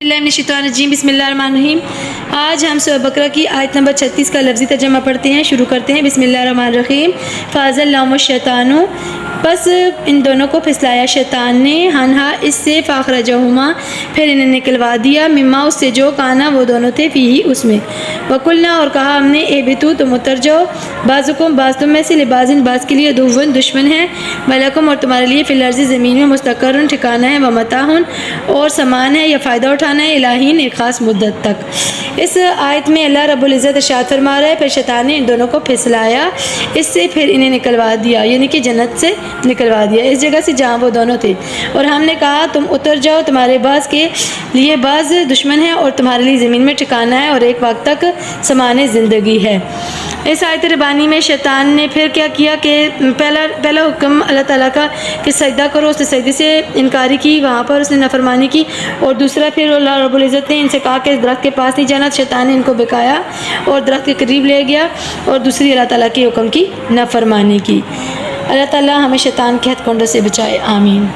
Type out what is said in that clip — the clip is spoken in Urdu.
بسم اللہ الرحمن الرحیم۔ آج ہم سورہ بقرہ کی آیت نمبر 36 کا لفظی ترجمہ پڑھتے ہیں۔ شروع کرتے ہیں بسم اللہ الرحمن الرحیم۔ فَأَزَلَّهُمُ الشَّيْطَانُ، بس ان دونوں کو پھسلایا شیطان نے، ہنہا اس سے، فَأَخْرَجَهُمَا، پھر انہیں نکلوا دیا، مما اس سے جو کانا وہ دونوں تھے، فیہ اس میں، وَقُلْنَا اور کہا ہم نے، اہبطوا تم اتر جاؤ، بعضکم بعض تم میں سے، لبعض بعض کے لیے، عدو دشمن ہے، وَلَکُمْ اور تمہارے لیے، فی الارض زمین میں، مستقر ٹھکانہ ہے، ومتاع اور سامان ہے یا فائدہ اٹھانا ہے، الہین ایک خاص مدت تک۔ اس آیت میں اللہ رب العزت ارشاد فرما رہا ہے پھر شیطان نے ان دونوں کو پھسلایا اس سے، پھر انہیں نکلوا دیا، یعنی کہ جنت سے نکلوا دیا، اس جگہ سے جہاں وہ دونوں تھے، اور ہم نے کہا تم اتر جاؤ، تمہارے بعض کے لیے بعض دشمن ہے اور تمہارے لیے زمین میں ٹھکانہ ہے اور ایک وقت تک سامان زندگی ہے۔ اس آیت ربانی میں شیطان نے پھر کیا کیا کہ پہلا حکم اللہ تعالیٰ کا کہ سجدہ کرو، اس نے سجدے سے انکاری کی، وہاں پر اس نے نافرمانی کی، اور دوسرا پھر اللہ رب العزت نے ان سے کہا کہ اس درخت کے پاس نہیں جانا، شیطان نے ان کو بہکایا اور درخت کے قریب لے گیا اور دوسری اللہ تعالیٰ کے حکم کی نافرمانی کی۔ اللہ تعالیٰ ہمیں شیطان کے ہتھ کنڈوں سے بچائے، آمین۔